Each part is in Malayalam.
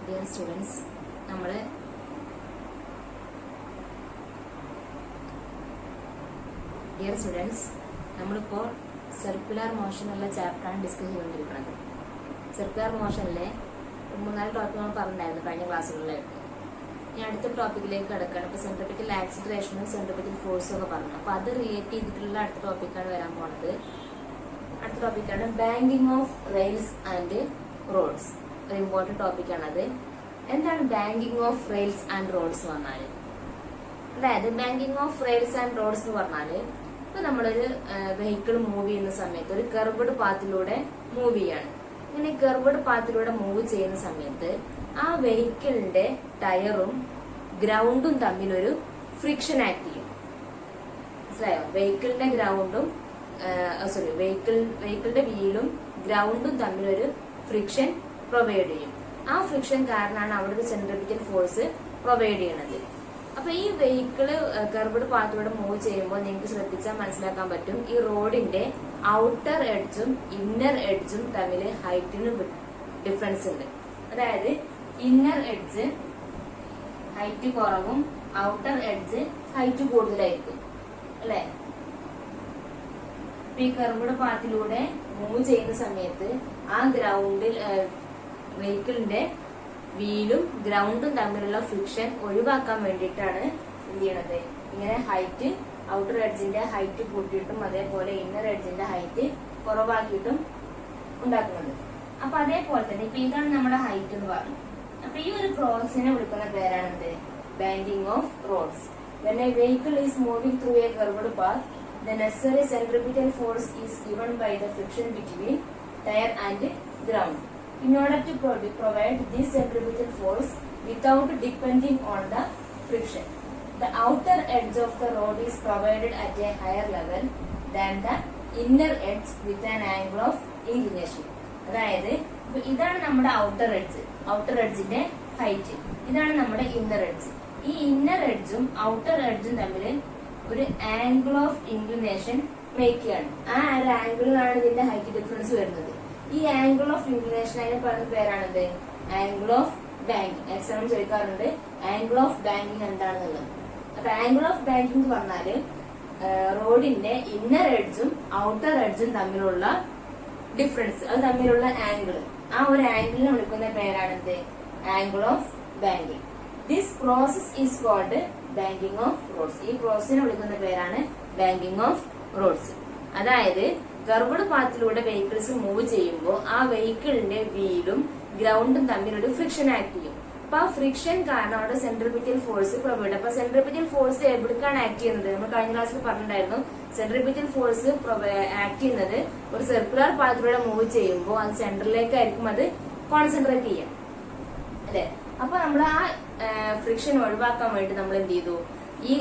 ഡിയർ സ്റ്റുഡൻസ്, നമ്മളിപ്പോൾ സർക്കുലർ മോഷൻ എന്നുള്ള ചാപ്റ്ററാണ് ഡിസ്കസ് ചെയ്തുകൊണ്ടിരിക്കുന്നത്. സർക്കുലർ മോഷനിലെ 3-4 ടോപ്പിക്കുകൾ പറഞ്ഞിട്ടുണ്ടായിരുന്നു കഴിഞ്ഞ ക്ലാസ്സുകളിലായിട്ട്. ഇനി അടുത്ത ടോപ്പിക്കിലേക്ക് കിടക്കുകയാണ്. ഇപ്പോൾ സെൻട്രിപിറ്റൽ ആക്സിലറേഷനും സെൻട്രിപിറ്റൽ ഫോഴ്സും ഒക്കെ പറഞ്ഞു. അപ്പോൾ അത് റിലേറ്റ് ചെയ്തിട്ടുള്ള അടുത്ത ടോപ്പിക്കാണ് വരാൻ പോണത്. അടുത്ത ടോപ്പിക്കാണ് banking of rails and roads. ഒരു ഇമ്പോർട്ടൻറ്റ് ടോപ്പിക്കാണത്. എന്താണ് banking of rails and roads എന്ന് പറഞ്ഞാൽ? അതായത് banking of rails and roads എന്ന് പറഞ്ഞാൽ ഇപ്പൊ നമ്മളൊരു വെഹിക്കിൾ മൂവ് ചെയ്യുന്ന സമയത്ത് ഒരു കർവ്ഡ് പാത്തിലൂടെ മൂവ് ചെയ്യാണ്. ഇങ്ങനെ കർവ്ഡ് പാത്തിലൂടെ മൂവ് ചെയ്യുന്ന സമയത്ത് ആ വെഹിക്കിളിന്റെ ടയറും ഗ്രൗണ്ടും തമ്മിലൊരു ഫ്രിക്ഷൻ ആക്ട് ചെയ്യും. മനസ്സിലായോ? വെഹിക്കിളിന്റെ ഗ്രൗണ്ടും വെഹിക്കിളിന്റെ വീലും ഗ്രൗണ്ടും തമ്മിലൊരു ഫ്രിക്ഷൻ പ്രൊവൈഡ് ചെയ്യും. ആ ഫ്രിക്ഷൻ കാരണമാണ് അവിടെ ഒരു സെൻട്രിപിറ്റൽ ഫോഴ്സ് പ്രൊവൈഡ് ചെയ്യണത്. അപ്പൊ ഈ വെഹിക്കിള് കർവ്ഡ് പാത്തിലൂടെ മൂവ് ചെയ്യുമ്പോൾ നിങ്ങൾക്ക് ശ്രദ്ധിച്ചാൽ മനസ്സിലാക്കാൻ പറ്റും, ഈ റോഡിന്റെ ഔട്ടർ എഡ്ജും ഇന്നർ എഡ്ജും തമ്മിൽ ഹൈറ്റിന് ഡിഫറൻസ് ഉണ്ട്. അതായത് ഇന്നർ എഡ്ജ് ഹൈറ്റ് കുറവും ഔട്ടർ എഡ്ജ് ഹൈറ്റ് കൂടുതലായിരിക്കും, അല്ലെ? ഈ കർവ്ഡ് പാത്തിലൂടെ മൂവ് ചെയ്യുന്ന സമയത്ത് ആ ഗ്രൗണ്ടിൽ വെഹിക്കിളിന്റെ വീലും ഗ്രൗണ്ടും തമ്മിലുള്ള ഫ്രിക്ഷൻ ഒഴിവാക്കാൻ വേണ്ടിയിട്ടാണ് എന്ത് ചെയ്യണത്, ഇങ്ങനെ ഹൈറ്റ് ഔട്ടർ എഡ്ജിന്റെ ഹൈറ്റ് കൂട്ടിയിട്ടും അതേപോലെ ഇന്നർ എഡ്ജിന്റെ ഹൈറ്റ് കുറവാക്കിയിട്ടും ഉണ്ടാക്കുന്നത്. അപ്പൊ അതേപോലെ തന്നെ ഇപ്പൊ ഇതാണ് നമ്മുടെ ഹൈറ്റ് എന്ന് പറഞ്ഞു. അപ്പൊ ഈ ഒരു പ്രോസസിനെ വിളിക്കുന്ന പേരാണെന്ത്? Banking of roads. When a vehicle is moving through a curved path, the necessary centripetal force is given by the friction between tire and ground. In order to provide this centripetal force without depending on the friction, the outer edge of the road is provided at a higher level than the inner edge with an angle of inclination. അതായത് ഇതാണ് നമ്മുടെ ഔട്ടർ എഡ്ജിന്റെ ഹൈറ്റ്, ഇതാണ് നമ്മുടെ ഇന്നർ എഡ്ജ്. ഈ ഇന്നർ എഡ്ജും ഔട്ടർ എഡ്ജും തമ്മിൽ ഒരു ആംഗിൾ ഓഫ് ഇൻക്ലിനേഷൻ മേക്ക് ചെയ്യാണ്. ആ ഒരു ആംഗിളിലാണ് ഇതിന്റെ ഹൈറ്റ് ഡിഫറൻസ് വരുന്നത്. ഈ ആംഗിൾ ഓഫ് ഇൻക്ലിനേഷൻ അതിനെ പറയുന്ന പേരാണത് ആംഗിൾ ഓഫ് ബാങ്കിങ്. എക്സാം ചോദിക്കാറുണ്ട് ആംഗിൾ ഓഫ് ബാങ്കിങ് എന്താണെന്നുള്ളത്. അപ്പൊ ആംഗിൾ ഓഫ് ബാങ്കിങ് എന്ന് പറഞ്ഞാല് റോഡിന്റെ ഇന്നർ എഡ്ജും ഔട്ടർ എഡ്ജും തമ്മിലുള്ള ഡിഫറൻസ്, അത് തമ്മിലുള്ള ആംഗിൾ, ആ ഒരു ആംഗിളിനെ വിളിക്കുന്ന പേരാണത് angle of banking. This process is called banking of roads. ഈ പ്രോസസ്സിനെ വിളിക്കുന്ന പേരാണ് ബാങ്കിങ് ഓഫ് റോഡ്സ്. അതായത് കർവ്ഡ് പാത്തിലൂടെ വെഹിക്കിൾസ് മൂവ് ചെയ്യുമ്പോൾ ആ വെഹിക്കിളിന്റെ വീലും ഗ്രൗണ്ടും തമ്മിൽ ഒരു ഫ്രിക്ഷൻ ആക്ട് ചെയ്യും. അപ്പൊ ആ ഫ്രിക്ഷൻ കാരണം അവിടെ സെൻട്രിപിറ്റൽ ഫോഴ്സ് പ്രൊവൈഡ്. അപ്പൊ സെൻട്രിപിറ്റൽ ഫോഴ്സ് എവിടേക്കാണ് ആക്ട് ചെയ്യുന്നത്? നമ്മൾ കഴിഞ്ഞ ക്ലാസ്സിൽ പറഞ്ഞിട്ടുണ്ടായിരുന്നു. സെൻട്രിപിറ്റൽ ഫോഴ്സ് ആക്ട് ചെയ്യുന്നത് ഒരു സർക്കുലർ പാത്തിലൂടെ മൂവ് ചെയ്യുമ്പോൾ അത് സെന്ററിലേക്കായിരിക്കും അത് കോൺസെൻട്രേറ്റ് ചെയ്യാം, അല്ലെ? അപ്പൊ നമ്മൾ ആ ഫ്രിക്ഷൻ ഒഴിവാക്കാൻ വേണ്ടി നമ്മൾ എന്ത് ചെയ്തു, ഈ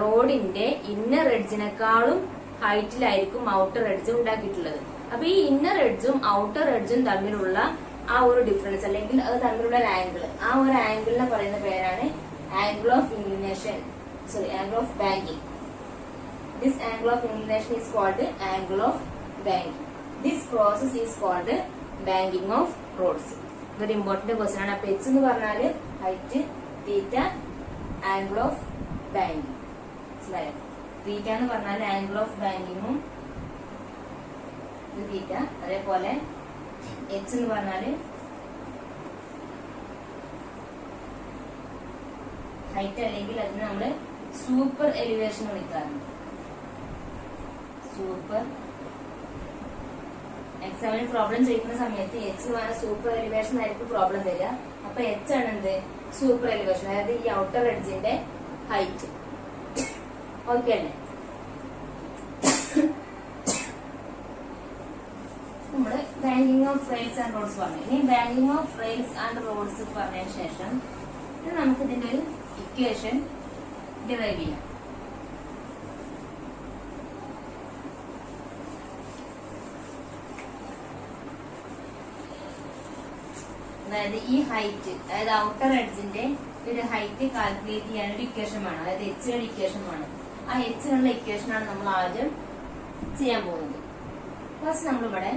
റോഡിന്റെ ഇന്നർ എഡ്ജിനെക്കാളും ഹൈറ്റിലായിരിക്കും ഔട്ടർ എഡ്ജ് ഉണ്ടാക്കിയിട്ടുള്ളത്. അപ്പൊ ഈ ഇന്നർ എഡ്ജും ഔട്ടർ എഡ്ജും തമ്മിലുള്ള ആ ഒരു ഡിഫറൻസ് അല്ലെങ്കിൽ അത് തമ്മിലുള്ള ഒരു ആംഗിൾ, ആ ഒരു ആംഗിളിനെ പറയുന്ന പേരാണ് angle of inclination, angle of banking. This angle of inclination is called angle of banking. This process is called banking of roads. ഇതൊരു ഇമ്പോർട്ടന്റ് ക്വസ്റ്റ്യൻ ആണ്. അപ്പൊ എച്ച് എന്ന് പറഞ്ഞാല് height, theta, angle of banking. മനസ്സിലായോ? തീറ്റ എന്ന് പറഞ്ഞാൽ ആംഗിൾ ഓഫ് ബാങ്കിങ്ങും ഇത് തീറ്റ. അതേപോലെ എച്ച് എന്ന് പറഞ്ഞാല് ഹൈറ്റ്, അല്ലെങ്കിൽ അതിന് നമ്മള് സൂപ്പർ എലിവേഷൻ വിളിക്കാറുണ്ട്. സൂപ്പർ എക്സാമിന് പ്രോബ്ലം ചെയ്യുന്ന സമയത്ത് എച്ച് പറഞ്ഞ സൂപ്പർ എലിവേഷൻ ആയിരിക്കും പ്രോബ്ലം തരിക. അപ്പൊ എച്ച് ആണ് എന്ത്? സൂപ്പർ എലിവേഷൻ, അതായത് ഈ ഔട്ടർ എഡ്ജിന്റെ ഹൈറ്റ്. ഓക്കെ അല്ലേ? നമ്മള് banking of rails and roads പറഞ്ഞു. ഇനി banking of rails and roads പറഞ്ഞതിന് ശേഷം നമുക്ക് ഇതിന്റെ ഒരു ഇക്വേഷൻ ഡിറൈവ് ചെയ്യാം. അതായത് ഈ ഹൈറ്റ്, അതായത് ഔട്ടർ എഡ്ജിന്റെ ഒരു ഹൈറ്റ് കാൽക്കുലേറ്റ് ചെയ്യാൻ ഒരു ഇക്വേഷൻ വേണം. അതായത് എച്ചിനുള്ള ഇക്വേഷൻ വേണം. ആ എച്ചിനുള്ള ഇക്വേഷനാണ് നമ്മൾ ആദ്യം ചെയ്യാൻ പോകുന്നത്. ഫസ്റ്റ് നമ്മളിവിടെ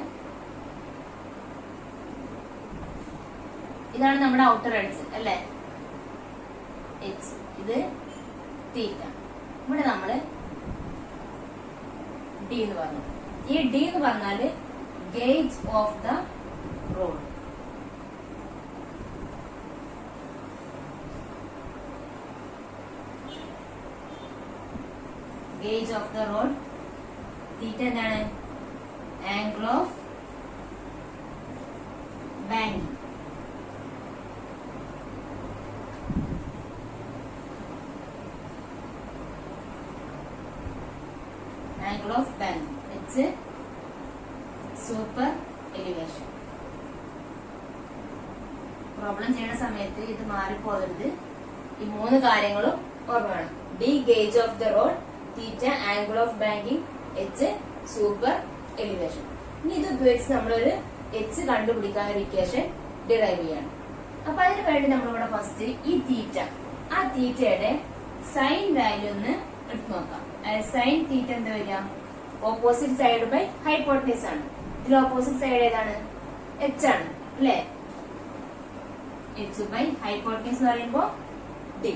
ഇതാണ് നമ്മുടെ ഔട്ടർ എഡ്ജ് അല്ലേ, എച്ച്. ഇത് തീറ്റ. ഇവിടെ നമ്മള് ഡി എന്ന് പറഞ്ഞു. ഈ ഡി എന്ന് പറഞ്ഞാല് gauge of the road. Gauge of the road. Theta എന്താണ്? Angle of banking. Angle of banking. H super elevation. Problem ചെയ്യുന്ന സമയത്ത് ഇത് മാറിപ്പോകരുത്. ഈ മൂന്ന് കാര്യങ്ങളും ഓർമ്മ വേണം. D gauge of the road, theta angle of banking, H super elevation. ഇനി ഇത് ഉപയോഗിച്ച് നമ്മളൊരു എച്ച് കണ്ടുപിടിക്കാൻ ഒരു ഇക്വേഷൻ ഡിറൈവ് ചെയ്യണം. അപ്പൊ അതിന് വേണ്ടി നമ്മളിവിടെ ഫസ്റ്റ് ഈ തീറ്റ, ആ തീറ്റയുടെ സൈൻ വാല്യൂ ഒന്ന് എടുത്തു നോക്കാം. സൈൻ തീറ്റ എന്താ വരിക? ഓപ്പോസിറ്റ് സൈഡ് ബൈ ഹൈപ്പോട്ടനസ് ആണ്. ഇതിൽ ഓപ്പോസിറ്റ് സൈഡ് ഏതാണ്? എച്ച് ആണ് അല്ലെ. എച്ച് ബൈ ഹൈപ്പോട്ടനസ് എന്ന് പറയുമ്പോ ഡി.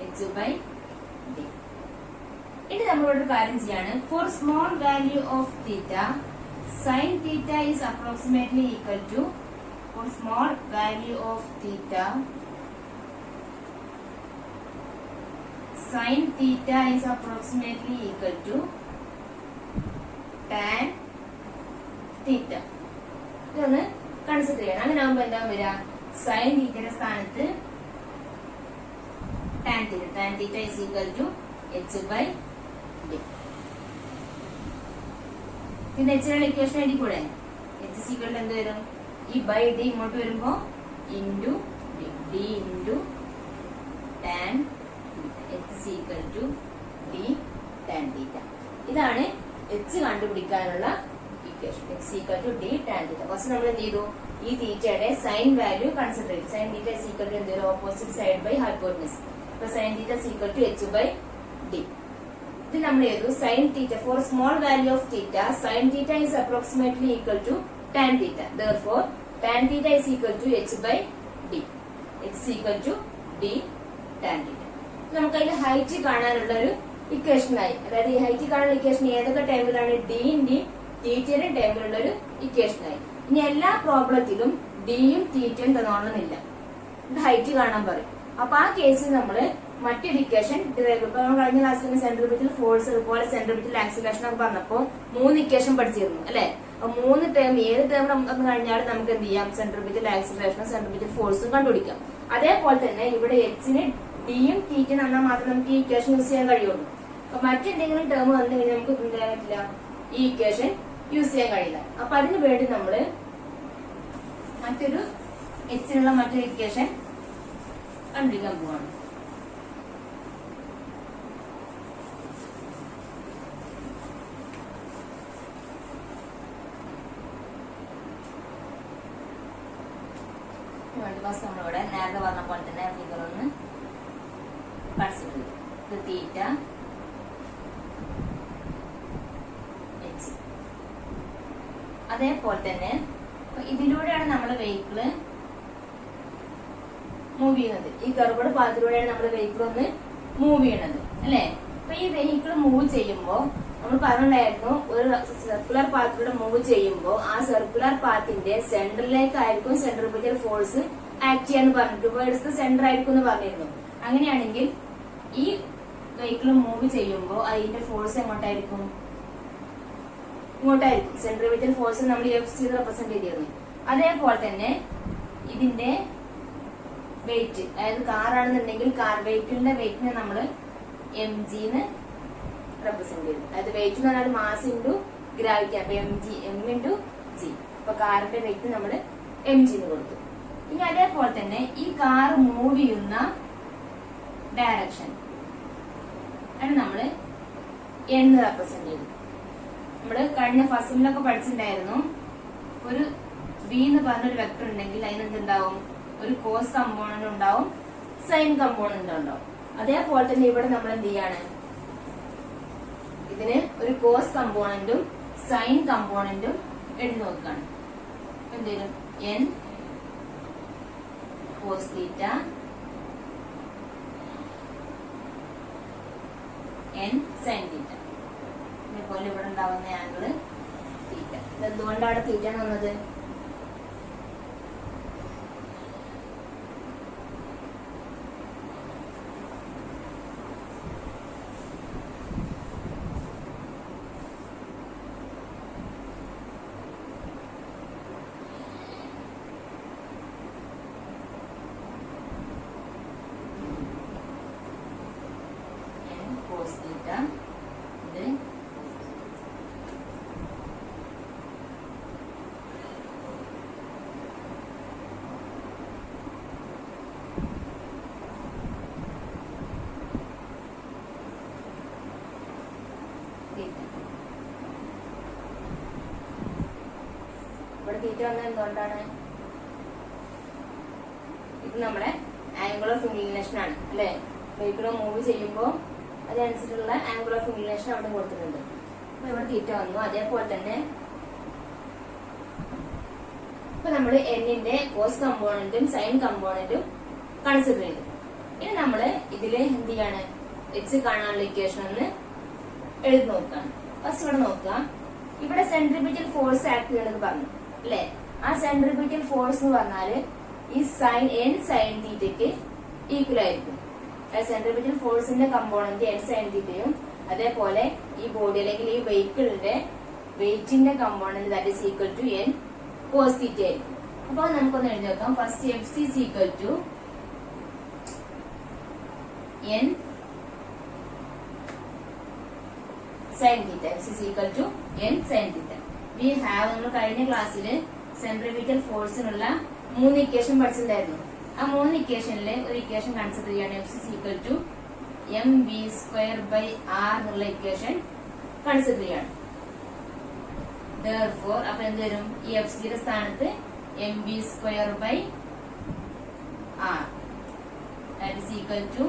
H by D. ഇനി നമ്മളോട് ഒരു കാര്യം ചെയ്യാണ്. For small value of theta sine theta is approximately equal to, for small value of theta sine theta is approximately equal to tan theta. ഇതൊന്ന് കൺസിഡർ ചെയ്യണം. അങ്ങനെ ആകുമ്പോ എന്താ വരിക? സൈൻ തീറ്റയുടെ സ്ഥാനത്ത് tan theta. Tan theta is equal to H by D. പിന്നെ എച്ചിനുള്ള ഇക്വേഷൻ എഴുതിക്കൂടെ? എച്ച് സീക്വൽ എന്ത് വരും? ഈ ബൈ ഡി ഇങ്ങോട്ട് വരുമ്പോ into D. D into tan H is equal to D tan theta. ഇതാണ് എച്ച് കണ്ടുപിടിക്കാനുള്ള equation. H is equal to D tan theta. First നമ്മൾ എന്ത് ചെയ്തു? ഈ തീറ്റയുടെ സൈൻ വാല്യൂ കൺസിഡർ ചെയ്തു. സൈൻ തീറ്റ സീക്വൽ ടു എന്ത് വരും? Opposite side by hypotenuse. അപ്പൊ sign theta is equal to H by D. ഇത് നമ്മൾ ചെയ്തു sine theta for small value of theta sine theta is approximately equal to tan theta. Therefore tan theta is equal to h by d. H is equal to d tan theta. നമുക്ക് അതിന്റെ ഹൈറ്റ് കാണാനുള്ള ഒരു ഇക്വേഷൻ ആയി. അതായത് ഈ ഹൈറ്റ് കാണാനുള്ള ഇക്വേഷൻ ഏതൊക്കെ ടൈമിലാണ്? ഡിന്റെയും തീറ്റയുടെയും ടൈമിലുള്ള ഒരു ഇക്വേഷൻ ആയി. ഇനി എല്ലാ പ്രോബ്ലത്തിലും ഡിയും തീറ്റയും തന്നോളന്നില്ല, ഹൈറ്റ് കാണാൻ പറയും. അപ്പൊ ആ കേസിൽ നമ്മള് മറ്റൊരു ഇക്വേഷൻ ഡിറൈവ്. ഇപ്പൊ നമ്മൾ കഴിഞ്ഞ ക്ലാസ്സിൽ സെൻട്രിപിറ്റൽ ഫോഴ്സ് അതുപോലെ സെൻട്രിപിറ്റൽ ആക്സിലറേഷൻ ഒക്കെ പറഞ്ഞപ്പോ 3 ഇക്വേഷൻ പഠിച്ചിരുന്നു അല്ലെ. അപ്പൊ 3 ടേം ഏത് ടേം വന്നു കഴിഞ്ഞാലും നമുക്ക് എന്ത് ചെയ്യാം? സെൻട്രിപിറ്റൽ ആക്സിലറേഷനും സെൻട്രിപിറ്റൽ ഫോഴ്സും കണ്ടുപിടിക്കാം. അതേപോലെ തന്നെ ഇവിടെ എച്ചിന് ഡിയും തീറ്റയും തന്നാൽ മാത്രമേ നമുക്ക് ഈ ഇക്വേഷൻ യൂസ് ചെയ്യാൻ കഴിയുള്ളൂ. അപ്പൊ മറ്റെന്തെങ്കിലും ടേം വന്നു കഴിഞ്ഞാൽ നമുക്ക് എന്ത് ചെയ്യാൻ പറ്റില്ല? ഈ ഇക്വേഷൻ യൂസ് ചെയ്യാൻ കഴിയില്ല. അപ്പൊ അതിനു വേണ്ടി നമ്മള് മറ്റൊരു എച്ചിനുള്ള മറ്റൊരു ഇക്വേഷൻ കണ്ടുപിടിക്കാൻ പോവാണ്. ഫസ്റ്റ് നമ്മളിവിടെ നേരത്തെ പറഞ്ഞ പോലെ തന്നെ ഫിഗർ ഒന്ന് കൺസിഡർ ചെയ്യും. ഇത് തീറ്റ എച്ച്. അതേപോലെ തന്നെ ഇതിലൂടെയാണ് നമ്മുടെ വെഹിക്കിള് മൂവ് ചെയ്യുന്നത്. ഈ കർവ്ഡ് പാത്തിലൂടെയാണ് നമ്മുടെ വെഹിക്കിൾ ഒന്ന് മൂവ് ചെയ്യണത് അല്ലെ. അപ്പൊ ഈ വെഹിക്കിൾ മൂവ് ചെയ്യുമ്പോ നമ്മൾ പറഞ്ഞിട്ടുണ്ടായിരുന്നു, ഒരു സർക്കുലർ പാത്തിലൂടെ മൂവ് ചെയ്യുമ്പോൾ ആ സർക്കുലർ പാത്തിന്റെ സെന്ററിലേക്കായിരിക്കും സെൻട്രിപിറ്റൽ ഫോഴ്സ് ആക്ട് ചെയ്യാന്ന് പറഞ്ഞിട്ട് വേർഡ്സ് സെന്റർ ആയിരിക്കും എന്ന് പറഞ്ഞിരുന്നു. അങ്ങനെയാണെങ്കിൽ ഈ വെഹിക്കിൾ മൂവ് ചെയ്യുമ്പോൾ അതിന്റെ ഫോഴ്സ് എങ്ങോട്ടായിരിക്കും? ഇങ്ങോട്ടായിരിക്കും. സെൻട്രിപിറ്റൽ ഫോഴ്സ് നമ്മൾ എഫ് റെപ്രസെന്റ് ചെയ്തിരുന്നു. അതേപോലെ തന്നെ ഇതിന്റെ വെയിറ്റ്, അതായത് കാറാണെന്നുണ്ടെങ്കിൽ കാർ വെഹിക്കിളിന്റെ വെയിറ്റിനെ നമ്മൾ എം ജിന്ന് റെപ്രസെന്റ് ചെയ്തു. അതായത് വെയിറ്റ് എന്ന് പറഞ്ഞാൽ മാസ് ഇൻറ്റു ഗ്രാവിറ്റി. അപ്പൊ എം ഇൻറ്റു ജി. അപ്പൊ കാറിന്റെ വെയിറ്റ് നമ്മൾ എം ജിന്ന് കൊടുത്തു. ഇനി അതേപോലെ തന്നെ ഈ കാർ മൂവ് ചെയ്യുന്ന ഡയറക്ഷൻ ആണ് നമ്മള് എന്ന് റെപ്രസെന്റ് ചെയ്തു. നമ്മള് കഴിഞ്ഞ ഫസ്റ്റിലൊക്കെ പഠിച്ചിട്ടുണ്ടായിരുന്നു, ഒരു ബി എന്ന് പറഞ്ഞൊരു വെക്ടർ ഉണ്ടെങ്കിൽ അതിന് എന്തുണ്ടാവും? ഒരു കോസ് കമ്പോണന്റ് ഉണ്ടാവും, സൈൻ കമ്പോണന്റ് ഉണ്ടാവും. അതേപോലെ തന്നെ ഇവിടെ നമ്മൾ എന്ത് ചെയ്യാണ്? ഇതിന് ഒരു കോസ് കമ്പോണന്റും സൈൻ കമ്പോണന്റും എഴുതി നോക്കുകയാണ്. എന്തെങ്കിലും N cos theta n sine theta. ഇതേപോലെ ഇവിടെ ഉണ്ടാവുന്ന ആംഗിള് തീറ്റ. ഇതെന്തുകൊണ്ടാണ് തീറ്റ എന്ന് വന്നത്? കോസ് തീറ്റ ഇത് ഇവിടെ തീറ്റ വന്നത് എന്തുകൊണ്ടാണ്? ഇത് നമ്മുടെ ആംഗിൾ ഓഫ് ഇൻക്ലിനേഷൻ ആണ് അല്ലെ. വെഹിക്കിൾ മൂവ് ചെയ്യുമ്പോൾ അതനുസരിച്ചുള്ള ആംഗിൾ ഓഫ് ഇൻക്ലിനേഷൻ അവിടെ കൊടുത്തിട്ടുണ്ട്. അപ്പൊ ഇവിടെ തീറ്റ വന്നു. അതേപോലെ തന്നെ ഇപ്പൊ നമ്മൾ എന്നിന്റെ കോസ് കമ്പോണന്റും സൈൻ കമ്പോണന്റും കൺസിഡർ ചെയ്തു. ഇനി നമ്മള് ഇതില് എന്ത് ചെയ്യാണ്? എച്ച് കാണാനുള്ള ഇക്വേഷൻ ഒന്ന് എഴുതി നോക്കാം. ഫസ്റ്റ് ഇവിടെ നോക്കുക. ഇവിടെ സെൻട്രിപിറ്റൽ ഫോഴ്സ് ആക്ട് ചെയ്യണമെന്ന് പറഞ്ഞു അല്ലെ. ആ സെൻട്രിപിറ്റൽ ഫോഴ്സ് എന്ന് പറഞ്ഞാല് ഈ സൈൻ n സൈൻ തീറ്റയ്ക്ക് ഈക്വൽ ആയിരിക്കും. സെൻട്രിപിറ്റൽ ഫോഴ്സിന്റെ കമ്പോണന്റ് n സൈൻ തീറ്റയും അതേപോലെ ഈ ബോഡി അല്ലെങ്കിൽ ഈ വെഹിക്കിളിന്റെ വെയിറ്റിന്റെ component that is equal to n cos theta ആയിരിക്കും. അപ്പൊ നമുക്കൊന്ന് എഴുതി നോക്കാം. First F C is equal to n sine theta. F C is equal to n sine theta. We have നമ്മൾ കഴിഞ്ഞ ക്ലാസ്സിൽ സെൻട്രിപിറ്റൽ ഫോഴ്സിനുള്ള 3 ഇക്വേഷൻ പഠിച്ചിട്ടുണ്ടായിരുന്നു. ആ 3 ഇക്വേഷനിൽ ഒരു ഇക്വേഷൻ കൺസിഡർ ചെയ്യാണ്. F C equal to M V square by R എന്നുള്ള ഇക്വേഷൻ കൺസിഡർ ചെയ്യാണ്. Therefore, അപ്പൊ എന്ത് വരും? ഈ എഫ് സിയുടെ സ്ഥാനത്ത് M V square by R that is equal to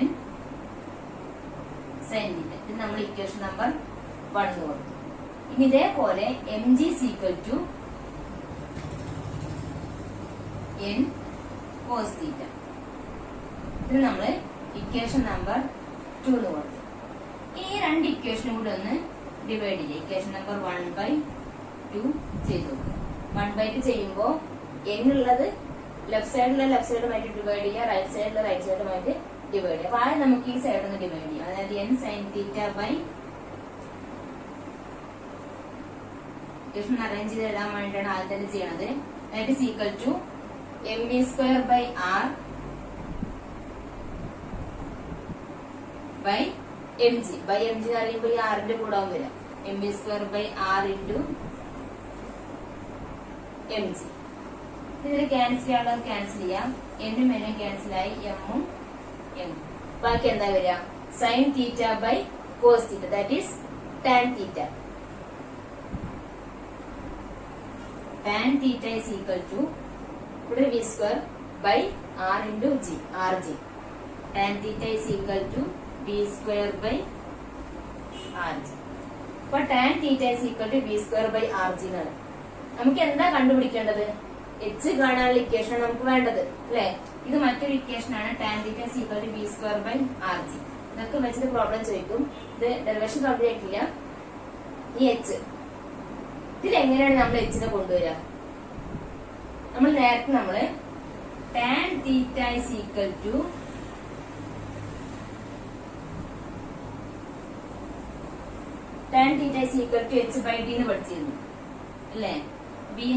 n sine theta. ഇത് നമ്മൾ ഇക്വേഷൻ നമ്പർ 1 കൊടുത്തു. ഇനി ഇതേപോലെ M G equal to n cos theta. ഇത് നമ്മള് ഇക്വേഷൻ നമ്പർ 2 കൊടുത്തു. ഈ രണ്ട് ഇക്വേഷനും കൂടെ ഒന്ന് ഡിവൈഡ് ചെയ്യുക. ഇക്വേഷൻ നമ്പർ 1/2 ചെയ്തു നോക്കുക. 1/2 ചെയ്യുമ്പോൾ n ഉള്ളത് ലെഫ്റ്റ് സൈഡുമായിട്ട് ഡിവൈഡ് ചെയ്യുക, റൈറ്റ് സൈഡുമായിട്ട് ഡിവൈഡ് ചെയ്യുക. അപ്പൊ ആദ്യം നമുക്ക് ഈ സൈഡ് ഒന്ന് ഡിവൈഡ് ചെയ്യാം. അതായത് n sine theta by equation arrange ചെയ്ത് എഴുതാൻ വേണ്ടിയിട്ടാണ് ആദ്യം തന്നെ ചെയ്യണത്. That is equal to M V square by R by M G. By M G എന്ന് പറയുമ്പോൾ ഈ ആറിന്റെ കൂടെ ആവും വരാം. M V square by R into M G. ഇതിൽ ക്യാൻസൽ ചെയ്യാനുള്ളത് ക്യാൻസൽ ചെയ്യാം. എന്നും എന്നും ക്യാൻസലായി, എമ്മും എം. ബാക്കി എന്താ വരിക? Sine theta by cos theta that is tan theta. Tan theta is equal to ഇവിടെ V square by R into G, R G. Tan theta is equal to B square by R G. അപ്പൊ tan theta is equal to B square by R G എന്നാണ്. നമുക്ക് എന്താ കണ്ടുപിടിക്കേണ്ടത്? എച്ച് കാണാനുള്ള ഇക്വേഷൻ നമുക്ക് വേണ്ടത് അല്ലെ. ഇത് മറ്റൊരു ഇക്വേഷൻ ആണ്. Tan theta is equal to B square by R G. ഇതൊക്കെ വെച്ചിട്ട് പ്രോബ്ലം ചോദിക്കും. ഇത് ഡെറിവേഷൻ കംപ്ലീറ്റ് ആയിട്ടില്ല. ഈ എച്ച് ഇതിലെങ്ങനെയാണ് നമ്മൾ എച്ചിനെ കൊണ്ടുവരിക? നമ്മൾ നേരത്തെ tan theta is equal to tan theta is equal to H by D എന്ന് പഠിച്ചിരുന്നു അല്ലേ. We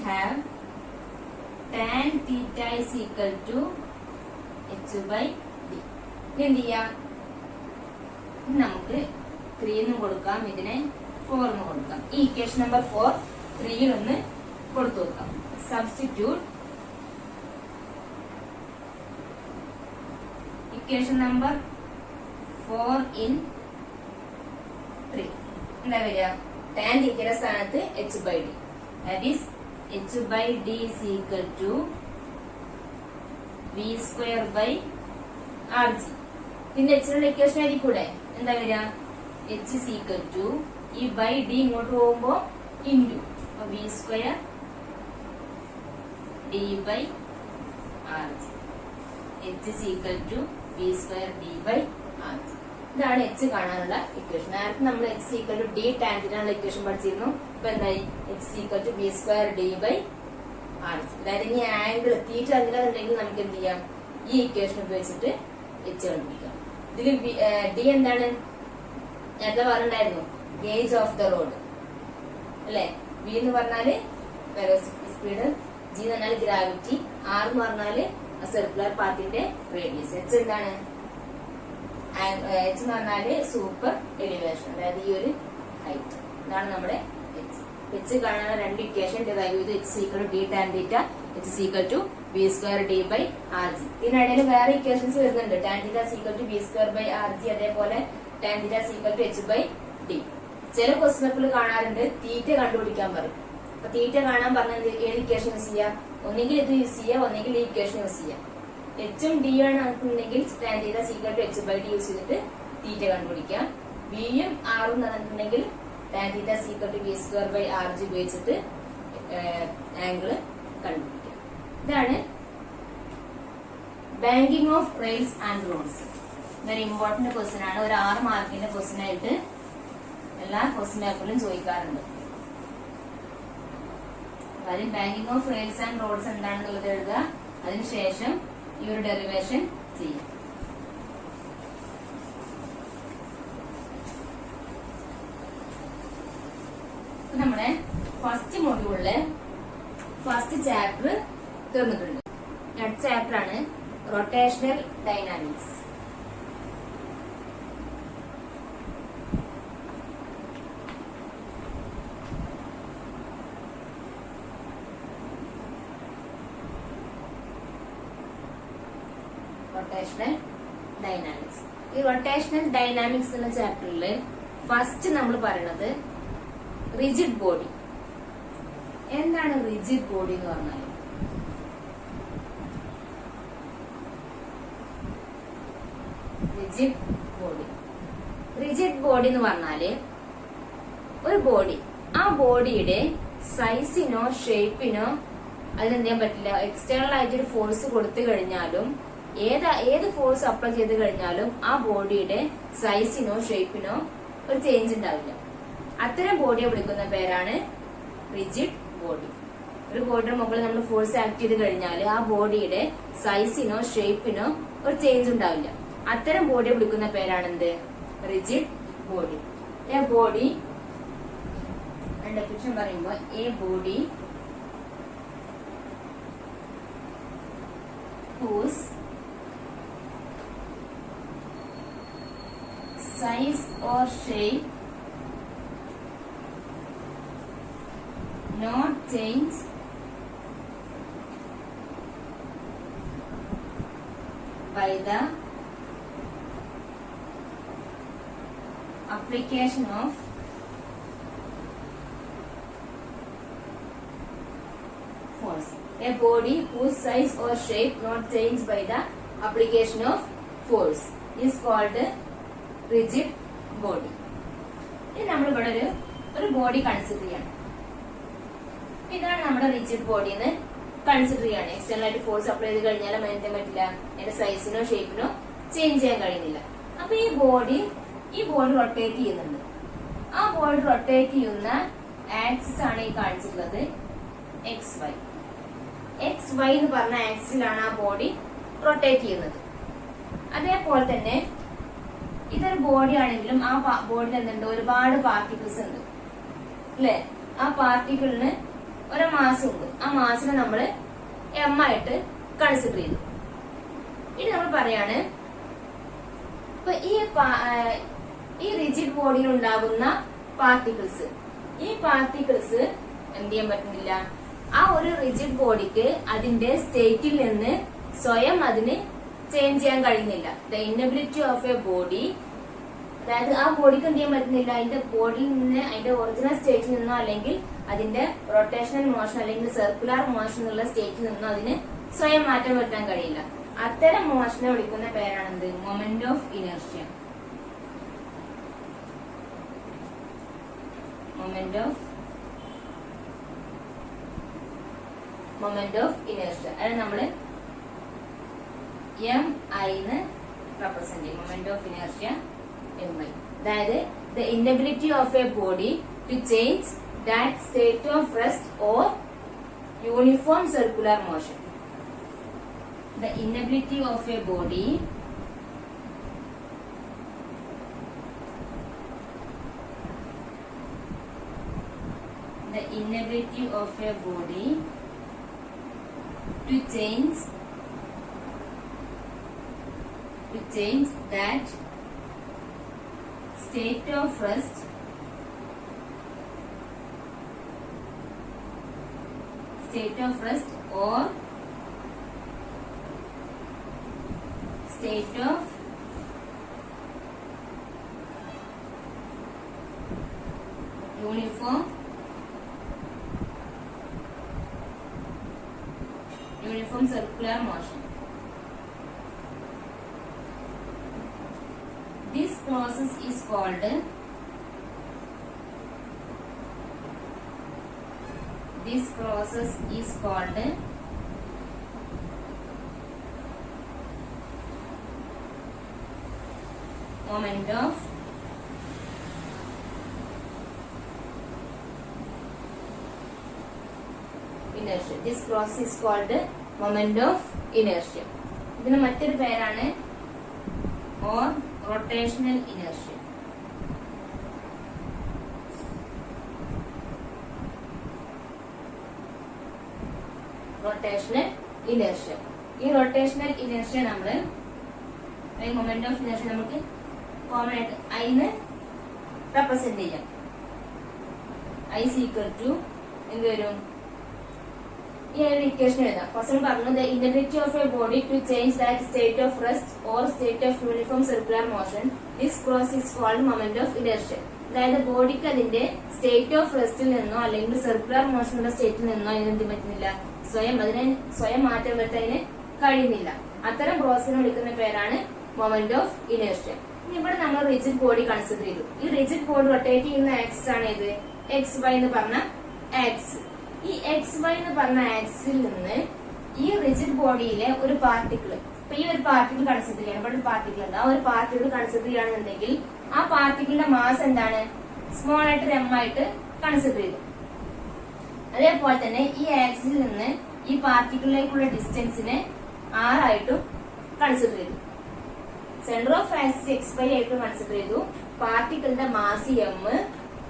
have tan theta is equal to H by D. ഇനി എന്ത് ചെയ്യാം? നമുക്ക് 3 എന്നും കൊടുക്കാം, ഇതിനെ 4 എന്നും കൊടുക്കാം. ഈ ഇക്വേഷൻ നമ്പർ 4 3 ഒന്ന് കൊടുത്തു നോക്കാം. സബ്സ്റ്റിറ്റ്യൂട്ട് ഇക്വേഷൻ നമ്പർ 4 in 3 എന്താ വരിക? ടാൻ തീറ്റയുടെ സ്ഥാനത്ത് H by D that is H by D is equal to V square by R G. ഇതിന്റെ എച്ചിനുള്ള ഇക്വേഷൻ ആയിരിക്കൂടെ? എന്താ വരിക? എച്ച് ഈസ് ഈക്വൽ ടു ഈ ബൈ ഡി ഇങ്ങോട്ട് പോകുമ്പോ into B square D by R G. H is equal to B square D by R G. ഇതാണ് എച്ച് കാണാനുള്ള ഇക്വേഷൻ. നേരത്തെ നമ്മൾ H equal to D tan theta equation പഠിച്ചിരുന്നു. ഇപ്പൊ എന്തായി? H equal to B square D by R G. അതായത് ഈ ആംഗിൾ തീറ്റ അതിലുണ്ടെങ്കിൽ നമുക്ക് എന്ത് ചെയ്യാം? ഈ ഇക്വേഷൻ ഉപയോഗിച്ചിട്ട് എച്ച് കണ്ടുപിടിക്കാം. ഇതിൽ ഡി എന്താണ്? നേരത്തെ പറഞ്ഞിട്ടുണ്ടായിരുന്നു ഗേജ് ഓഫ് ദ റോഡ് അല്ലെ. വി എന്ന് പറഞ്ഞാല് വെലോസിറ്റി സ്പീഡ്, ജി എന്ന് പറഞ്ഞാല് ഗ്രാവിറ്റി, ആർ എന്ന് പറഞ്ഞാല് സർക്കുലർ പാത്തിന്റെ റേഡിയസ്, എച്ച് എന്താണ്? എച്ച് എന്ന് പറഞ്ഞാല് സൂപ്പർ എലിവേഷൻ, അതായത് ഈ ഒരു ഹൈറ്റ്. ഇതാണ് നമ്മുടെ എച്ച്. എച്ച് കാണാനുള്ള രണ്ട് ഇക്വേഷൻ ഡിറൈവ് ചെയ്തു. H equal to D tan theta, H equal to B square D by R G. ഇതിനിടയിൽ വേറെ ഇക്വേഷൻസ് വരുന്നുണ്ട്. Tan theta equal to B square by R G, അതേപോലെ tan theta equal to H by D. ചില ക്വസ്റ്റ്യൻ പേപ്പറിൽ കാണാറുണ്ട് തീറ്റ കണ്ടുപിടിക്കാൻ പറയും. അപ്പൊ തീറ്റ കാണാൻ പറഞ്ഞാൽ ഏത് ഇക്വേഷൻ യൂസ് ചെയ്യാം? ഒന്നെങ്കിൽ ഇത് യൂസ് ചെയ്യാം, ഒന്നെങ്കിൽ ഈ ഇക്വേഷൻ യൂസ് ചെയ്യാം. എച്ചും ഡി ആണ് എന്നുണ്ടെങ്കിൽ tan theta equal to H by D use ചെയ്തിട്ട് തീറ്റ കണ്ടുപിടിക്കാം. ബിയും ആറും നടന്നിട്ടുണ്ടെങ്കിൽ tan theta equal to B square by R G ഉപയോഗിച്ചിട്ട് ആംഗിള് കണ്ടുപിടിക്കാം. ഇതാണ് banking of rails and roads. ഇതൊരു ഇമ്പോർട്ടന്റ് ക്വസ്റ്റ്യൻ ആണ്. ഒരു 6 മാർക്കിന്റെ ക്വസ്റ്റ്യൻ ആയിട്ട് എല്ലാ ക്വസ്റ്റ്യൻ പേപ്പറിലും ചോദിക്കാറുണ്ട്. അതിൽ banking of rails and roads എന്താണെന്നുള്ളത് എഴുതുക. അതിനുശേഷം ഈ ഒരു ഡെറിവേഷൻ ചെയ്യും. നമ്മുടെ ഫസ്റ്റ് മൊഡ്യൂളിലെ ഫസ്റ്റ് ചാപ്റ്റർ തീർന്നിട്ടുണ്ട്. അടുത്ത ചാപ്റ്റർ ആണ് റൊട്ടേഷണൽ ഡൈനാമിക്സ്. Rotational dynamics. ഈ റൊട്ടേഷണൽ ഡൈനാമിക്സ് എന്ന ചാപ്റ്ററിൽ ഫസ്റ്റ് നമ്മൾ പറയുന്നത് റിജിഡ് ബോഡി. എന്താണ് റിജിഡ് ബോഡി എന്ന് പറഞ്ഞാൽ? Rigid body. റിജിഡ് ബോഡി എന്ന് പറഞ്ഞാല് ഒരു ബോഡി, ആ ബോഡിയുടെ സൈസിനോ ഷേപ്പിനോ അതിനെന്ത് ചെയ്യാൻ പറ്റില്ല. എക്സ്റ്റേണൽ ആയിട്ടൊരു ഫോഴ്സ് കൊടുത്തു കഴിഞ്ഞാലും ഏത് ഫോഴ്സ് അപ്ലൈ ചെയ്ത് കഴിഞ്ഞാലും ആ ബോഡിയുടെ സൈസിനോ ഷേപ്പിനോ ഒരു ചേഞ്ച് ഉണ്ടാവില്ല. അത്തരം ബോഡിയെ വിളിക്കുന്ന പേരാണ് റിജിഡ് ബോഡി. ഒരു ബോഡിയുടെ മുകളിൽ നമ്മൾ ഫോഴ്സ് ആക്ട് ചെയ്ത് കഴിഞ്ഞാൽ ആ ബോഡിയുടെ സൈസിനോ ഷേപ്പിനോ ഒരു ചേഞ്ച് ഉണ്ടാവില്ല. അത്തരം ബോഡിയെ വിളിക്കുന്ന പേരാണ് എന്ത്? Rigid body. A body definition പറയുമ്പോൾ a body whose size or shape not change by the application of force. A body whose size or shape not changed by the application of force is called rigid body. ഇനി നമ്മൾ ഇവിടെ ഒരു ബോഡി കൺസിഡർ ചെയ്യണം. ഇതാണ് നമ്മുടെ റിജിഡ് ബോഡി എന്ന് കൺസിഡർ ചെയ്യാണ്. എക്സ്റ്റേണൽ ആയിട്ട് ഫോഴ്സ് അപ്ലൈ ചെയ്ത് കഴിഞ്ഞാൽ അതിനെ പറ്റില്ല, അതിന്റെ സൈസിനോ ഷേപ്പിനോ ചേഞ്ച് ചെയ്യാൻ കഴിയുന്നില്ല. അപ്പൊ ഈ ബോഡി റൊട്ടേറ്റ് ചെയ്യുന്നുണ്ട്. ആ ബോഡി റൊട്ടേറ്റ് ചെയ്യുന്ന ആക്സിസ് ആണ് ഈ കാണിച്ചിട്ടുള്ളത് XY. XY എന്ന് പറഞ്ഞ ആക്സിസിലാണ് ആ ബോഡി റൊട്ടേറ്റ് ചെയ്യുന്നത്. അതേപോലെ തന്നെ ഇതൊരു ബോഡി ആണെങ്കിലും ആ ബോഡിയിൽ എന്തുണ്ട്? ഒരുപാട് പാർട്ടിക്കിൾസ് ഉണ്ട് അല്ലെ. ആ പാർട്ടിക്കിളിന് ഒരു മാസ് ഉണ്ട്. ആ മാസിനെ നമ്മൾ M ആയിട്ട് കൺസിഡർ ചെയ്തു. ഇനി നമ്മൾ പറയാണ് ഇപ്പൊ ഈ റിജിഡ് ബോഡിയിൽ ഉണ്ടാകുന്ന പാർട്ടിക്കിൾസ്, ഈ പാർട്ടിക്കിൾസ് എന്ത് ചെയ്യാൻ പറ്റുന്നില്ല. ആ ഒരു റിജിഡ് ബോഡിക്ക് അതിന്റെ സ്റ്റേറ്റിൽ നിന്ന് സ്വയം അതിന് ചേഞ്ച് ചെയ്യാൻ കഴിയുന്നില്ല. The inability of a body, അതായത് ആ ബോഡിക്ക് എന്ത് ചെയ്യാൻ പറ്റുന്നില്ല, അതിന്റെ ബോഡിയിൽ നിന്ന് അതിന്റെ ഒറിജിനൽ സ്റ്റേറ്റിൽ നിന്നോ അല്ലെങ്കിൽ അതിന്റെ റൊട്ടേഷണൽ മോഷൻ അല്ലെങ്കിൽ സർക്കുലർ മോഷൻ എന്നുള്ള സ്റ്റേറ്റിൽ നിന്നോ അതിന് സ്വയം മാറ്റം വരുത്താൻ കഴിയില്ല. അത്തരം മോഷനെ വിളിക്കുന്ന പേരാണെന്ത്? Moment of inertia. Moment of inertia. അതായത് നമ്മള് എം ഐന്ന് റെപ്രസെന്റ് ചെയ്യും. Moment of inertia M I. അതായത് the inability of a body to change that state of rest or uniform circular motion. The inability of a body to change that state of rest or state of uniform circular motion. This process is called moment of inertia. This process is called moment of inertia. ഇതിന് മറ്റൊരു പേരാണ് or rotational inertia. ഈ റൊട്ടേഷണൽ ഇനേർഷ്യ നമ്മള് മൊമെന്റ് ഓഫ് ഇനേർഷ്യ നമുക്ക് കോമൺ ആയിട്ട് ഐന്ന് റെപ്രസെന്റ് ചെയ്യാം. ഐ ഈക്വൽ ടു എന്ത് വരും? ഈ ഒരു ഇക്വേഷൻ എഴുതാം. ഫസ്റ്റ് പറഞ്ഞു the inability of a body to change that state of rest or state of uniform circular motion. This process is called moment of inertia. അതായത് ബോഡിക്ക് അതിന്റെ സ്റ്റേറ്റ് ഓഫ് റെസ്റ്റിൽ നിന്നോ അല്ലെങ്കിൽ സർക്കുലർ മോഷനുള്ള സ്റ്റേറ്റിൽ നിന്നോ അതിനെന്ത് പറ്റുന്നില്ല, സ്വയം മാറ്റം വരുത്താൻ കഴിയുന്നില്ല. അത്തരം പ്രോസസ്സിനെ വിളിക്കുന്ന പേരാണ് മൊമെന്റ് ഓഫ് ഇനേർഷ്യ. ഇവിടെ നമ്മൾ റിജിഡ് ബോഡി കൺസിഡർ ചെയ്തു. ഈ റിജിഡ് ബോഡി റൊട്ടേറ്റ് ചെയ്യുന്ന ആക്സിസ് ആണ് ഇത് എക്സ് വൈ എന്ന് പറഞ്ഞ ആക്സിസ്. ഈ എക്സ് വൈ എന്ന് പറഞ്ഞ ആക്സിൽ നിന്ന് ഈ റിജിഡ് ബോഡിയിലെ ഒരു പാർട്ടിക്കിൾ, ഇപ്പൊ ഈ ഒരു പാർട്ടിക്കിൾ കൺസിഡർ ചെയ്യണം. ഇവിടെ ഒരു പാർട്ടിക്കിൾ ഉണ്ട്. ആ ഒരു പാർട്ടിക്കിൾ കൺസിഡർ ചെയ്യുകയാണെന്നുണ്ടെങ്കിൽ ആ പാർട്ടിക്കിളിന്റെ മാസ് എന്താണ്? സ്മോൾ ആയിട്ട് എം ആയിട്ട് കൺസിഡർ ചെയ്തു. അതേപോലെ തന്നെ ഈ ആക്സിൽ നിന്ന് ഈ പാർട്ടിക്കിളിലേക്കുള്ള ഡിസ്റ്റൻസിനെ ആർ ആയിട്ടും കൺസിഡർ ചെയ്തു. Centre of axis X Y ആയിട്ട് കൺസിഡർ ചെയ്തു. പാർട്ടിക്കിളിന്റെ മാസ് എം,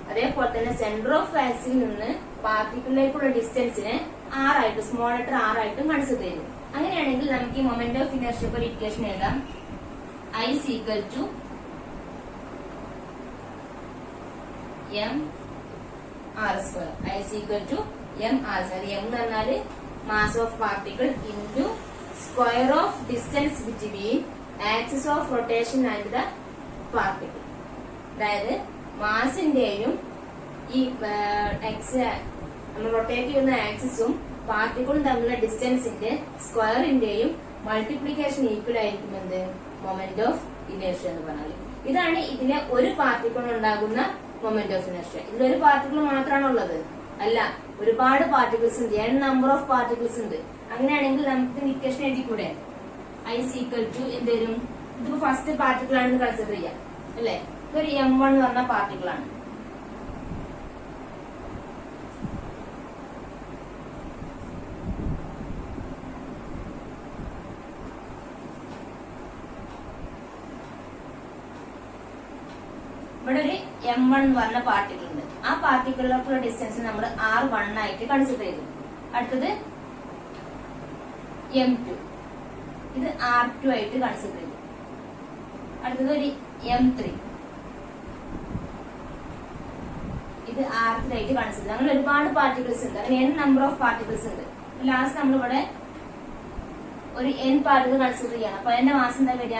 അതേപോലെ തന്നെ സെന്റർ ഓഫ് ആക്സിൽ നിന്ന് പാർട്ടിക്കിളിലേക്കുള്ള ഡിസ്റ്റൻസിനെ ആർ ആയിട്ട് സ്മോൾ ലെറ്റർ ആർ ആയിട്ടും കൺസിഡർ ചെയ്തു. അങ്ങനെയാണെങ്കിൽ നമുക്ക് ഈ മൊമെന്റ് ഓഫ് ഇനർഷ്യ ഒരു ഇക്വേഷൻ എഴുതാം. I equal to M R square. I equal to M R square. M എന്ന് പറഞ്ഞാല് mass of particle into square of distance between axis of rotation and the particle. അതായത് മാസിന്റെയും ഈ നമ്മൾ റൊട്ടേറ്റ് ചെയ്യുന്ന ആക്സിസും പാർട്ടിക്കിളും തമ്മിലുള്ള ഡിസ്റ്റൻസിന്റെ സ്ക്വയറിന്റെയും മൾട്ടിപ്ലിക്കേഷൻ ഈക്വൽ ആയിരിക്കും എന്ത്? മൊമെന്റ് ഓഫ് ഇനേർഷ്യ എന്ന് പറഞ്ഞാൽ. ഇതാണ് ഇതിലെ ഒരു പാർട്ടിക്കിൾ ഉണ്ടാകുന്ന മൊമെന്റ് ഓഫ് ഇനേർഷ്യ. ഇതിലൊരു പാർട്ടിക്കിൾ മാത്രമാണ് ഉള്ളത് അല്ല, ഒരുപാട് പാർട്ടിക്കിൾസ് ഉണ്ട്. n നമ്പർ ഓഫ് പാർട്ടിക്കിൾസ് ഉണ്ട്. അങ്ങനെയാണെങ്കിൽ നമുക്ക് ഇക്വേഷൻ എഴുതിക്കൂടെ? ഐ ഈക്വൽ ടു എന്ത് വരും? ഇതിപ്പോ ഫസ്റ്റ് പാർട്ടിക്കിൾ ആണെന്ന് കൺസിഡർ ചെയ്യാം അല്ലെ? ഇതൊരു m1 എന്ന് പറഞ്ഞ പാർട്ടിക്കിൾ ആണ്. ഇവിടെ ഒരു m1 എന്ന് പറഞ്ഞ പാർട്ടിക്കിൾ ഉണ്ട്. ആ പാർട്ടിക്കിളിലേക്കുള്ള ഡിസ്റ്റൻസ് നമ്മൾ r1 ആയിട്ട് കൺസിഡർ ചെയ്തു. അടുത്തത് m2, ഇത് r2 ആയിട്ട് കൺസിഡർ ചെയ്തു. അടുത്തത് ഒരു m3, ഇത് r3 ആയിട്ട് കൺസിഡർ ചെയ്തു. അങ്ങനെ ഒരുപാട് പാർട്ടിക്കിൾസ് ഉണ്ട്. അങ്ങനെ n നമ്പർ ഓഫ് പാർട്ടിക്കിൾസ് ഉണ്ട്. ലാസ്റ്റ് നമ്മളിവിടെ ഒരു n പാർട്ടിക്കിൾ കൺസിഡർ ചെയ്യണം. അപ്പൊ അതിന്റെ മാസം എന്താ വരിക?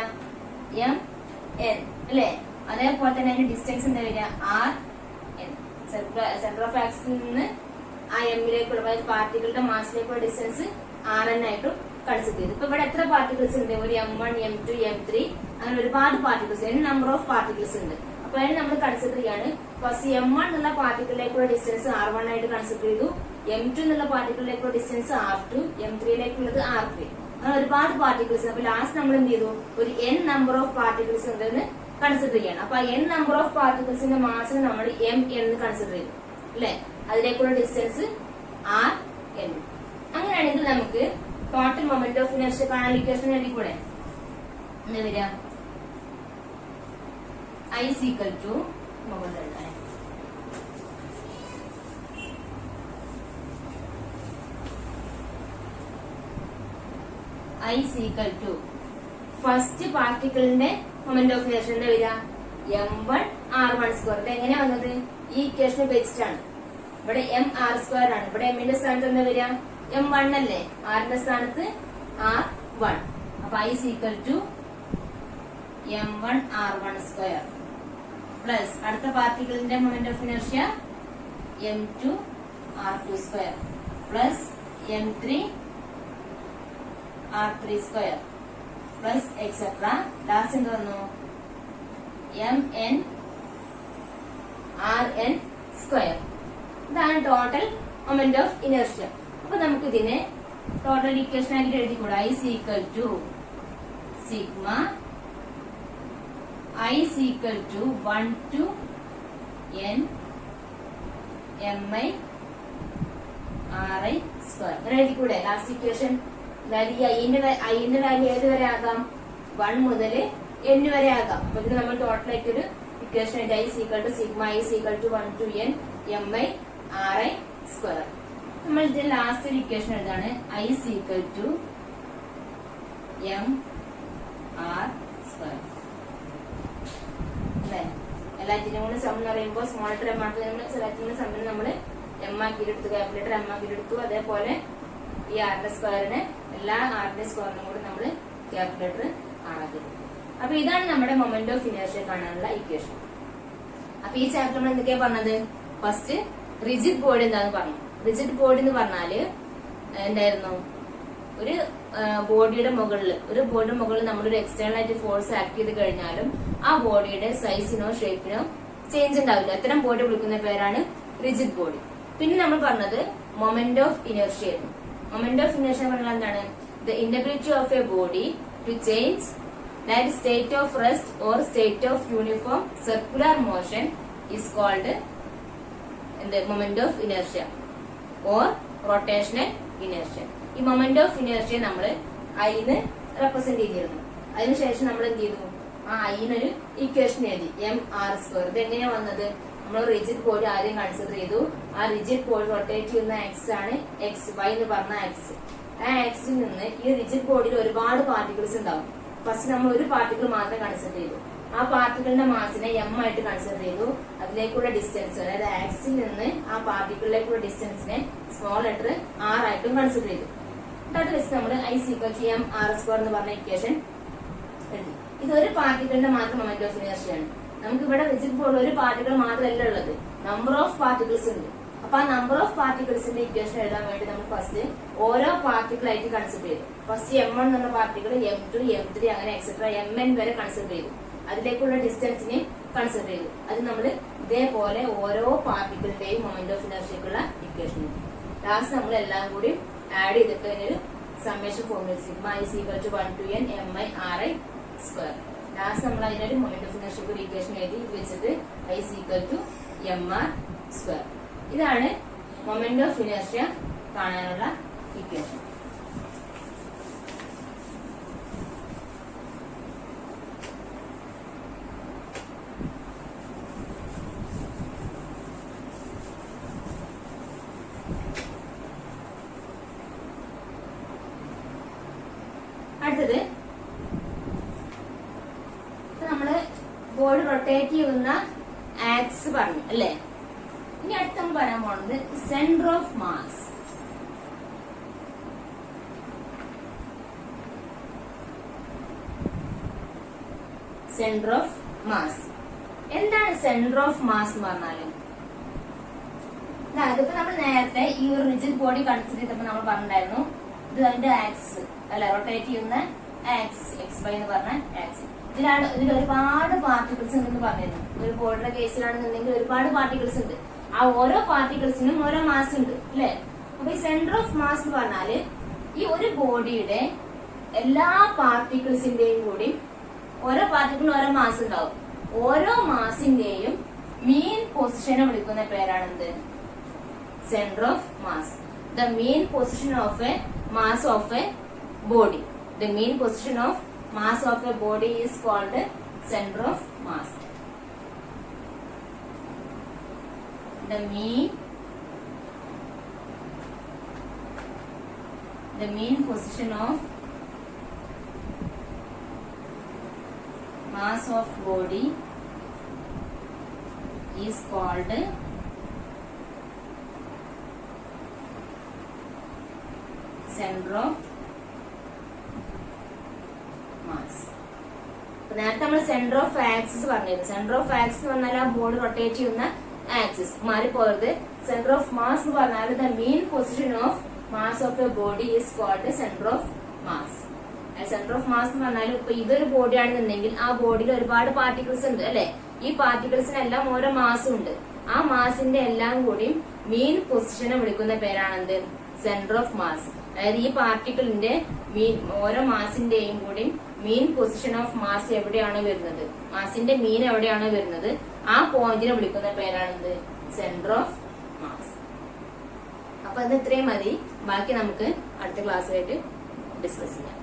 m n അല്ലെ? അതേപോലെ തന്നെ അതിന്റെ ഡിസ്റ്റൻസ് എന്താ വരിക? R N. സെന്റർ ഓഫ് ആക്സിസിൽ നിന്ന് ആ എമ്മിലേക്കുള്ള പാർട്ടിക്കിളുടെ മാസിലേക്കുള്ള ഡിസ്റ്റൻസ് ആർ എൻ ആയിട്ട് കൺസിഡർ ചെയ്തു. ഇപ്പൊ ഇവിടെ എത്ര പാർട്ടിക്കിൾസ് ഉണ്ട്? ഒരു m1, m2, m3, അങ്ങനെ ഒരുപാട് particles, n number of particles ഉണ്ട്. അപ്പൊ അതിന് നമ്മൾ കൺസിഡർ ചെയ്യാണ്. ഫസ്റ്റ് M1 എന്നുള്ള പാർട്ടിക്കിളിലേക്കുള്ള ഡിസ്റ്റൻസ് R1 ആയിട്ട് കൺസിഡർ ചെയ്തു. M2 എന്നുള്ള പാർട്ടിക്കിളിലേക്കുള്ള ഡിസ്റ്റൻസ് R2, M3യിലേക്കുള്ളത് R3. അങ്ങനെ ഒരുപാട് പാർട്ടിക്കിൾസ്. അപ്പൊ ലാസ്റ്റ് നമ്മൾ എന്ത് ചെയ്തു, ഒരു n നമ്പർ ഓഫ് പാർട്ടിക്കിൾസ് ഉണ്ടെന്ന് കൺസിഡർ ചെയ്യണം. അപ്പൊ n നമ്പർ ഓഫ് പാർട്ടിക്കിൾസിന്റെ മാസിനെ നമ്മൾ M എന്ന് കൺസിഡർ ചെയ്തു അല്ലെ. അതിലേക്കുള്ള ഡിസ്റ്റൻസ് RN. അങ്ങനെയാണെങ്കിൽ നമുക്ക് ടോട്ടൽ മൊമെന്റ് ഓഫ് ഇനർഷ്യ കാണാൻ ഇക്വേഷൻ എഴുതിക്കൂടെ? എന്താ വരിക? I is equal to I is equal to first പാർട്ടിക്കിളിന്റെ മൊമെന്റ് ഓഫ് ഇനർഷ്യ എന്താ വരിക? M1 R1 square. ഇത് എങ്ങനെയാ വന്നത്? ഈ ഇക്വേഷൻ ഉപയോഗിച്ചിട്ടാണ്. ഇവിടെ mR2 ആണ്. ഇവിടെ M ന്റെ സ്ഥാനത്ത് എന്താ വരിക? M1 അല്ലേ? R ന്റെ സ്ഥാനത്ത് R1. അപ്പൊ I is equal to M1 R1 square plus അടുത്ത പാർട്ടിക്കിളിന്റെ moment of inertia M2 R2 square plus M3 R3 square plus etcetera. Last എന്ത് വന്നു? MN RN square. ഇതാണ് ടോട്ടൽ മൊമെന്റ് ഓഫ് ഇനർഷ്യ. അപ്പൊ നമുക്ക് ഇതിനെ ടോട്ടൽ ഇക്വേഷൻ ആയിട്ട് എഴുതിക്കൂടാ? I is equal to sigma I is equal to 1 to n mi ri square. അങ്ങനെ എഴുതിക്കൂടെ ലാസ്റ്റ് ഇക്വേഷൻ? അതായത് ഈ ഐന്റെ വാല്യൂ ഏത് വരെ ആകാം? 1 മുതൽ n വരെ ആകാം. അപ്പൊ ഇതിന് നമ്മൾ ടോട്ടൽ ആയിട്ട് ഒരു equation I is equal to sigma I is equal to 1 to n mi ri square. നമ്മൾ ഇതിന്റെ ലാസ്റ്റ് ഒരു ഇക്വേഷൻ എഴുതാണ് I is equal to m r square. എല്ലാറ്റിനും കൂടെ സം എന്ന് പറയുമ്പോൾ സ്മോൾ ലെറ്റർ M ആക്കി എല്ലാറ്റിനും സമ്മിന് നമ്മൾ M ആക്കിയിട്ടെടുത്തു, ക്യാപിറ്റൽ ലെറ്റർ M ആക്കിയിട്ടെടുത്തു. അതേപോലെ ഈ ആറിന്റെ സ്ക്വയറിന് എല്ലാ ആറിന്റെ സ്ക്വയറിനും കൂടെ നമ്മൾ ക്യാപിറ്റൽ ലെറ്റർ ആക്കിയിടും. അപ്പൊ ഇതാണ് നമ്മുടെ മൊമെന്റ് ഓഫ് ഇനർഷ്യ കാണാനുള്ള ഇക്വേഷൻ. അപ്പൊ ഈ ചാപ്റ്റർ നമ്മൾ എന്തൊക്കെയാ പറഞ്ഞത്? ഫസ്റ്റ് റിജിഡ് ബോഡി എന്താന്ന് പറഞ്ഞു. റിജിഡ് ബോഡി എന്ന് പറഞ്ഞാല് എന്തായിരുന്നു? ഒരു ബോഡിയുടെ മുകളിൽ നമ്മളൊരു എക്സ്റ്റേണൽ ആയിട്ട് ഫോഴ്സ് ആക്ട് ചെയ്ത് കഴിഞ്ഞാലും ആ ബോഡിയുടെ സൈസിനോ ഷേപ്പിനോ ചേഞ്ച് ഉണ്ടാവില്ല. അത്തരം ബോഡി വിളിക്കുന്ന പേരാണ് റിജിഡ് ബോഡി. പിന്നെ നമ്മൾ പറഞ്ഞത് moment of inertia. Moment of inertia പറഞ്ഞാൽ എന്താണ്? The inability of a body to change that state of rest or state of uniform circular motion is called moment of inertia or rotational inertia. ഈ മൊമെന്റ് ഓഫ് ഇനർഷ്യ നമ്മൾ ഐന്ന് റെപ്രസെന്റ് ചെയ്തിരുന്നു. അതിനുശേഷം നമ്മൾ എന്ത് ചെയ്തു? ആ ഐനൊരു ഇക്വേഷൻ എഴുതി mR2. ഇത് എങ്ങനെയാ വന്നത്? നമ്മൾ റിജിഡ് ബോഡി ആദ്യം കൺസിഡർ ചെയ്തു. ആ റിജിഡ് ബോഡി റൊട്ടേറ്റ് ചെയ്യുന്ന എക്സ് ആണ് XY എന്ന് പറഞ്ഞ ആക്സ്. ആ ആക്സിൽ നിന്ന് ഈ റിജിഡ് ബോഡിയിൽ ഒരുപാട് പാർട്ടിക്കിൾസ് ഉണ്ടാവും. ഫസ്റ്റ് നമ്മൾ ഒരു പാർട്ടിക്കിൾ മാത്രം കൺസിഡർ ചെയ്തു. ആ പാർട്ടിക്കിളിന്റെ മാസിനെ M ആയിട്ട് കൺസിഡർ ചെയ്തു. അതിലേക്കുള്ള ഡിസ്റ്റൻസ്, അതായത് ആക്സിൽ നിന്ന് ആ പാർട്ടിക്കിളിലേക്കുള്ള ഡിസ്റ്റൻസിനെ സ്മോൾ ലെറ്റർ R ആയിട്ടും കൺസിഡർ ചെയ്തു. അത് വെച്ച് നമ്മൾ I is equal to mR2 എന്ന് പറഞ്ഞ ഇക്വേഷൻ എഴുതി. ഇത് ഒരു പാർട്ടിക്കിളിന്റെ മാത്രം മൊമെന്റ് ഓഫ് ഇനർഷ്യയാണ്. നമുക്ക് ഇവിടെ റിജിഡ് ബോഡിയിൽ ഒരു പാർട്ടിക്കിൾ മാത്രമല്ല ഉള്ളത്, നമ്പർ ഓഫ് പാർട്ടിക്കിൾസ് ഉണ്ട്. അപ്പൊ ആ നമ്പർ ഓഫ് പാർട്ടിക്കിൾസിന്റെ ഇക്വേഷൻ എഴുതാൻ വേണ്ടി നമ്മൾ ഫസ്റ്റ് ഓരോ പാർട്ടിക്കിൾ ആയിട്ട് കൺസിഡർ ചെയ്തു. ഫസ്റ്റ് M1 എന്നുള്ള പാർട്ടിക്കിൾ M2 M3 അങ്ങനെ എക്സെട്ര Mn വരെ കൺസിഡർ ചെയ്തു. അതിലേക്കുള്ള ഡിസ്റ്റൻസിനെ കൺസിഡർ ചെയ്തു. അത് നമ്മൾ ഇതേപോലെ ഓരോ പാർട്ടിക്കിളിന്റെയും മൊമെന്റ് ഓഫ് ഇനർഷ്യക്കുള്ള ഇക്വേഷൻ എഴുതി. ലാസ്റ്റ് നമ്മൾ എല്ലാം കൂടി ആഡ് ചെയ്തിട്ട് അതിനൊരു summation formula sigma I is equal to 1 to n mi ri square. Last നമ്മൾ അതിനൊരു മൊമെന്റ് ഓഫ് ഇനർഷ്യക്ക് ഒരു ഇക്വേഷൻ എഴുതി. ഇത് വെച്ചിട്ട് I is equal to mr square. ഇതാണ് മൊമെന്റ് ഓഫ് ഇനർഷ്യ കാണാനുള്ള ഇക്വേഷൻ. അടുത്തത് നമ്മള് ബോഡി റൊട്ടേറ്റ് ചെയ്യുന്ന ആക്സ് പറഞ്ഞു അല്ലേ? ഇനി അടുത്ത് നമ്മൾ പറയാൻ പോകുന്നത് centre of mass. Centre of mass എന്താണ്? സെന്റർ ഓഫ് മാസ് എന്ന് പറഞ്ഞാല് അതിപ്പോ നമ്മൾ നേരത്തെ ഈ ഒരു റിജിഡ് ബോഡി കൺസിഡർ ചെയ്തപ്പോ നമ്മൾ പറഞ്ഞിട്ടുണ്ടായിരുന്നു ഇത് അതിന്റെ ആക്സ് അല്ല, റൊട്ടേറ്റ് ചെയ്യുന്ന ആക്സ് XY എന്ന് പറഞ്ഞ ആക്സ്. ഇതിൽ ഒരുപാട് പാർട്ടിക്കിൾസ് ഉണ്ടെന്ന് പറഞ്ഞിരുന്നു. ഒരു ബോർഡിന്റെ കേസിലാണെന്നുണ്ടെങ്കിൽ ഒരുപാട് പാർട്ടിക്കിൾസ് ഉണ്ട്. ആ ഓരോ പാർട്ടിക്കിൾസിനും ഓരോ മാസ് ഉണ്ട് അല്ലെ. അപ്പൊ ഈ സെന്റർ ഓഫ് മാസ് എന്ന് പറഞ്ഞാല് ഈ ഒരു ബോഡിയുടെ എല്ലാ പാർട്ടിക്കിൾസിന്റെയും കൂടി ഓരോ പാർട്ടിക്കിളിനും ഓരോ മാസ് ഉണ്ടാവും. ഓരോ മാസിന്റെയും മീൻ പൊസിഷനെ വിളിക്കുന്ന പേരാണെന്ത്? Centre of mass. The mean position of a mass of a body. The mean position of mass of a body is called center of mass. The mean position of mass of body is called center of mass. നേരത്തെ നമ്മൾ സെന്റർ ഓഫ് ആക്സിസ് പറഞ്ഞിരുന്നു. സെന്റർ ഓഫ് ആക്സിസ് എന്ന് പറഞ്ഞാൽ ആ ബോർഡ് റൊട്ടേറ്റ് ചെയ്യുന്ന ആക്സിസ് മാറിപ്പോയത്. സെന്റർ ഓഫ് മാസ് എന്ന് പറഞ്ഞാൽ the main position of mass of a body is called centre of mass. Centre of mass എന്ന് പറഞ്ഞാൽ ഇപ്പൊ ഇതൊരു ബോഡി ആണെന്നുണ്ടെങ്കിൽ ആ ബോഡിയിൽ ഒരുപാട് പാർട്ടിക്കിൾസ് ഉണ്ട് അല്ലെ. ഈ പാർട്ടിക്കിൾസിനെല്ലാം ഓരോ മാസും ഉണ്ട്. ആ മാസിന്റെ എല്ലാം കൂടി മെയിൻ പൊസിഷനെ വിളിക്കുന്ന പേരാണെന്ത്? Centre of mass. അതായത് ഈ പാർട്ടിക്കിളിന്റെ ഓരോ മാസിന്റെയും കൂടി മീൻ പൊസിഷൻ ഓഫ് മാസ് എവിടെയാണ് വരുന്നത്, മാസിന്റെ മീൻ എവിടെയാണ് വരുന്നത്, ആ പോയിന്റിനെ വിളിക്കുന്ന പേരാണെന്ത്? Centre of mass. അപ്പൊ അത് ഇത്രയും മതി. ബാക്കി നമുക്ക് അടുത്ത ക്ലാസ്സിലായിട്ട് ഡിസ്കസ് ചെയ്യാം.